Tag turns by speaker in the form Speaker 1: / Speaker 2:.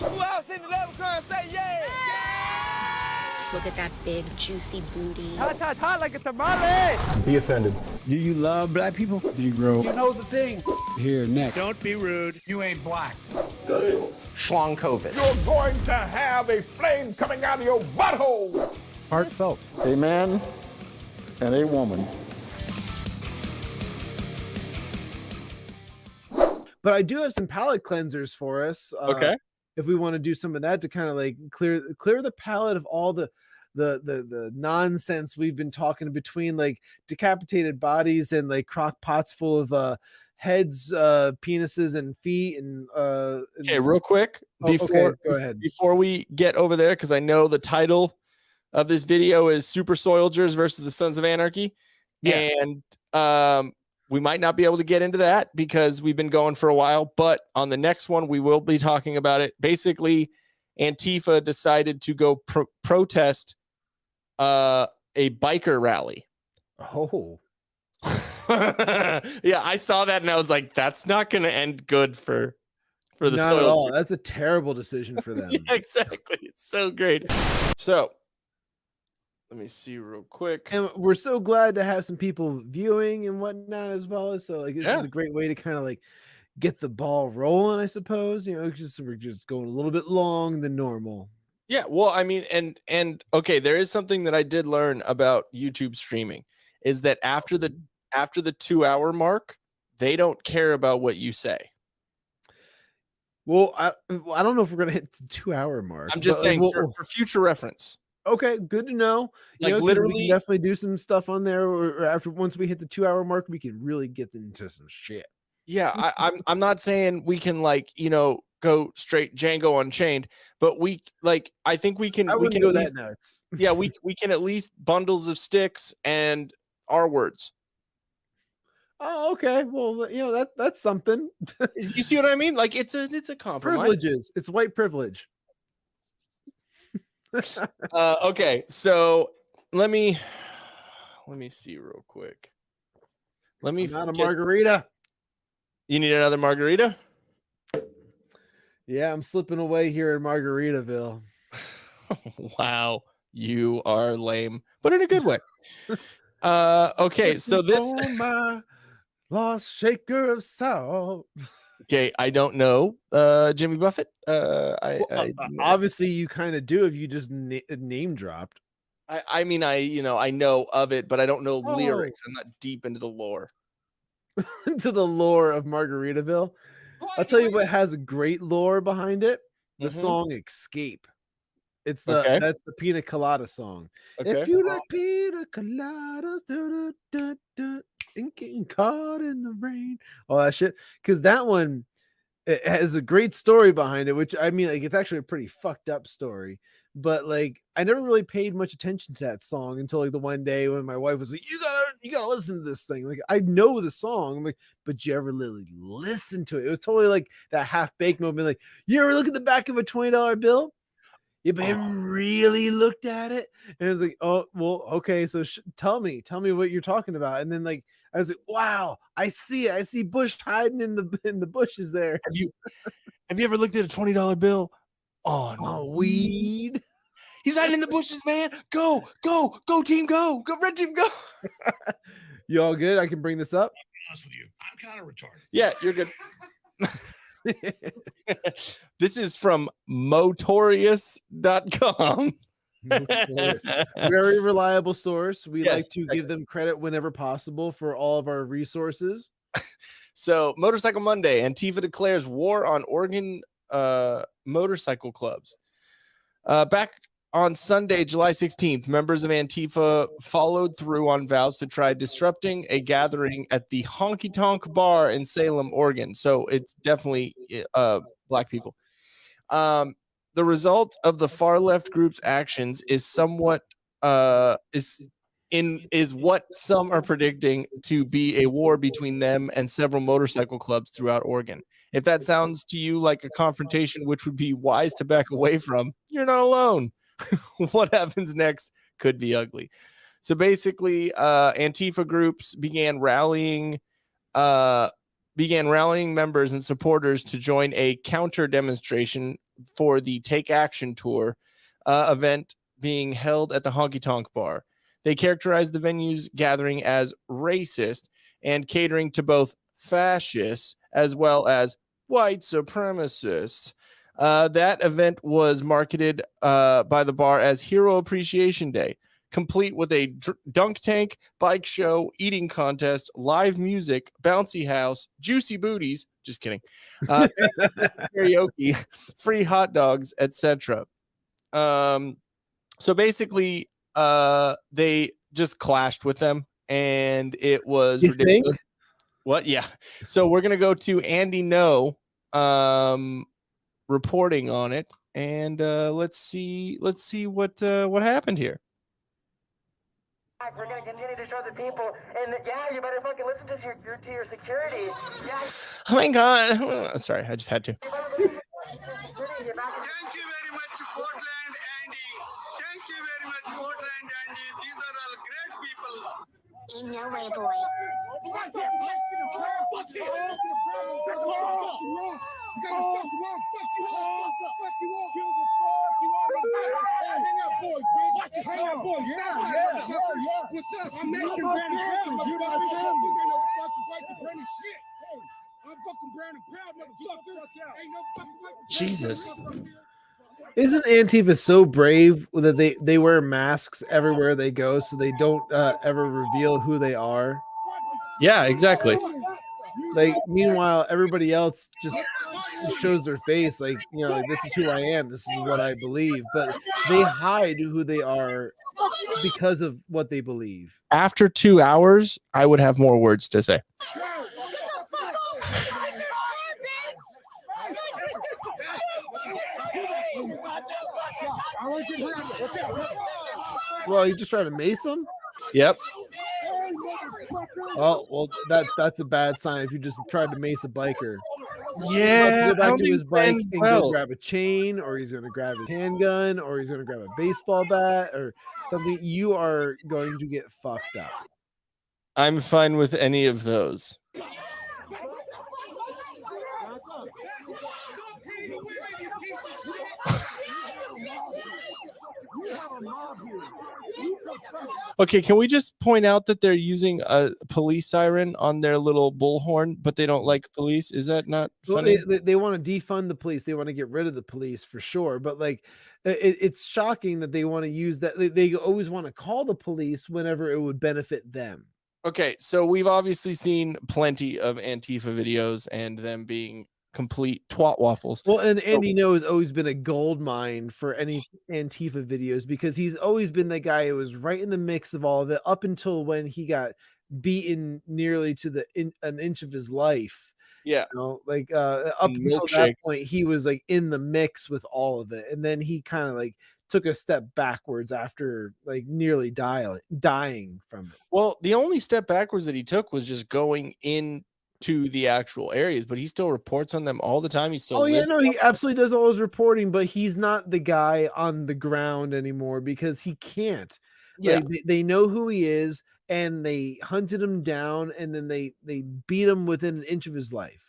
Speaker 1: Who else in the level car say yeah?
Speaker 2: Look at that big, juicy booty.
Speaker 1: Hot like a tamale.
Speaker 3: Be offended.
Speaker 4: Do you love black people? Negro.
Speaker 1: You know the thing.
Speaker 4: Here, next.
Speaker 1: Don't be rude. You ain't black.
Speaker 5: Shawn Cav.
Speaker 6: You're going to have a flame coming out of your butthole.
Speaker 4: Heartfelt.
Speaker 3: A man and a woman.
Speaker 7: But I do have some palate cleansers for us.
Speaker 8: Okay.
Speaker 7: If we want to do some of that to kind of like clear the palate of all the nonsense we've been talking between like decapitated bodies and like crock pots full of heads, penises, and feet. And
Speaker 8: okay, real quick
Speaker 7: go ahead
Speaker 8: before we get over there, because I know the title of this video is Super Soyldiers versus the Sons of Anarchy. Yes. And we might not be able to get into that because we've been going for a while, but on the next one, we will be talking about it. Basically, Antifa decided to go protest a biker rally.
Speaker 7: Oh.
Speaker 8: Yeah, I saw that and I was like, that's not going to end good for the
Speaker 7: not at all. That's a terrible decision for them.
Speaker 8: Yeah, exactly. It's so great. So let me see real quick.
Speaker 7: And we're so glad to have some people viewing and whatnot as well. So like this is a great way to kind of like get the ball rolling, I suppose. You know, we're just going a little bit long than normal.
Speaker 8: Yeah, well, I mean, and okay, there is something that I did learn about YouTube streaming is that after the 2-hour mark, they don't care about what you say.
Speaker 7: Well, I don't know if we're gonna hit the 2-hour mark.
Speaker 8: I'm just saying for future reference.
Speaker 7: Okay, good to know.
Speaker 8: Like,
Speaker 7: you know,
Speaker 8: literally,
Speaker 7: we can definitely do some stuff on there. Or once we hit the 2-hour mark, we can really get into some shit.
Speaker 8: Yeah, I'm not saying we can like, you know, go straight Django Unchained, but we like I think we can. We can
Speaker 7: go
Speaker 8: at least,
Speaker 7: that nuts.
Speaker 8: Yeah, we can at least bundles of sticks and R words.
Speaker 7: Oh, okay. Well, you know that's something.
Speaker 8: You see what I mean? Like it's a compromise.
Speaker 7: Privileges. It's white privilege.
Speaker 8: Okay, so let me see real quick.
Speaker 7: Not a margarita.
Speaker 8: You need another margarita?
Speaker 7: Yeah, I'm slipping away here in Margaritaville.
Speaker 8: Wow, you are lame, but in a good way. Okay, so this
Speaker 7: my lost shaker of salt.
Speaker 8: Okay, I don't know Jimmy Buffett.
Speaker 7: Obviously you kind of do if you just name dropped.
Speaker 8: I mean, I know of it, but I don't know lyrics. I'm not deep into the lore.
Speaker 7: Into the lore of Margaritaville. I'll tell you what has a great lore behind it. The song Escape. It's that's the Pina Colada song.
Speaker 8: Okay.
Speaker 7: If you like Pina Coladas, and getting caught in the rain, all that shit. Because that one, it has a great story behind it, which I mean, like it's actually a pretty fucked up story. But like, I never really paid much attention to that song until like the one day when my wife was like, "You gotta listen to this thing." Like, I know the song. I'm like, "But you ever really listen to it?" It was totally like that half-baked moment. Like, you ever look at the back of a $20 bill? You really looked at it, and it's like, "Oh, well, okay. So tell me what you're talking about." And then like, I was like, "Wow, I see it. I see Bush hiding in the bushes there."
Speaker 8: Have you ever looked at a $20 bill? Oh, no.
Speaker 7: Weed.
Speaker 8: He's hiding in the bushes, man. Go team, go red team, go.
Speaker 7: You all good? I can bring this up.
Speaker 6: I'll be honest with you, I'm kind of retarded.
Speaker 8: Yeah, you're good. This is from motorious.com.
Speaker 7: Very reliable source. We like to give them credit whenever possible for all of our resources.
Speaker 8: So, Motorcycle Monday, Antifa declares war on Oregon motorcycle clubs. Back on Sunday, July 16th, members of Antifa followed through on vows to try disrupting a gathering at the Honky Tonk Bar in Salem, Oregon. So it's definitely black people. The result of the far left group's actions is somewhat is what some are predicting to be a war between them and several motorcycle clubs throughout Oregon. If that sounds to you like a confrontation which would be wise to back away from, you're not alone. What happens next could be ugly. So basically, Antifa groups began rallying began rallying members and supporters to join a counter demonstration for the Take Action Tour event being held at the Honky Tonk Bar. They characterized the venue's gathering as racist and catering to both fascists as well as white supremacists. That event was marketed by the bar as Hero Appreciation Day, complete with a dunk tank, bike show, eating contest, live music, bouncy house, juicy booties, just kidding, karaoke, free hot dogs, etc. So basically, they just clashed with them, and it was ridiculous.
Speaker 7: Think?
Speaker 8: What? Yeah. So we're gonna go to Andy No, reporting on it, and let's see what happened here.
Speaker 9: We're going to continue to show the people, and you better fucking listen to your security. Yeah.
Speaker 8: Oh my God. Sorry, I just had to.
Speaker 1: Thank you very much, Portland, Andy. Thank you very much, Portland, Andy. These are all great people.
Speaker 2: In your way, boy.
Speaker 8: Jesus.
Speaker 7: Isn't Antifa so brave that they wear masks everywhere they go so they don't ever reveal who they are?
Speaker 8: Yeah, exactly.
Speaker 7: Like, meanwhile, everybody else just shows their face, like, like, this is who I am, this is what I believe, but they hide who they are because of what they believe.
Speaker 8: After 2 hours, I would have more words to say.
Speaker 7: Well, you just try to mace them?
Speaker 8: Yep.
Speaker 7: Oh, well, that's a bad sign if you just tried to mace a biker.
Speaker 8: Yeah.
Speaker 7: Go back to his bike and go grab a chain, or he's going to grab his handgun, or he's going to grab a baseball bat or something. You are going to get fucked up.
Speaker 8: I'm fine with any of those. Okay, can we just point out that they're using a police siren on their little bullhorn, but they don't like police? Is that not funny?
Speaker 7: Well, they want to defund the police. They want to get rid of the police for sure. But like, it's shocking that they want to use that. They always want to call the police whenever it would benefit them.
Speaker 8: Okay, so we've obviously seen plenty of Antifa videos and them being complete twat waffles.
Speaker 7: Well, and Andy No has always been a gold mine for any Antifa videos because he's always been the guy who was right in the mix of all of it up until when he got beaten nearly to an inch of his life.
Speaker 8: Yeah,
Speaker 7: up until that point, he was like in the mix with all of it, and then he kind of like took a step backwards after like nearly dying from it.
Speaker 8: Well, the only step backwards that he took was just going into the actual areas, but he still reports on them all the time. He still
Speaker 7: he absolutely does all his reporting, but he's not the guy on the ground anymore because he can't.
Speaker 8: Yeah,
Speaker 7: like, they know who he is, and they hunted him down, and then they beat him within an inch of his life.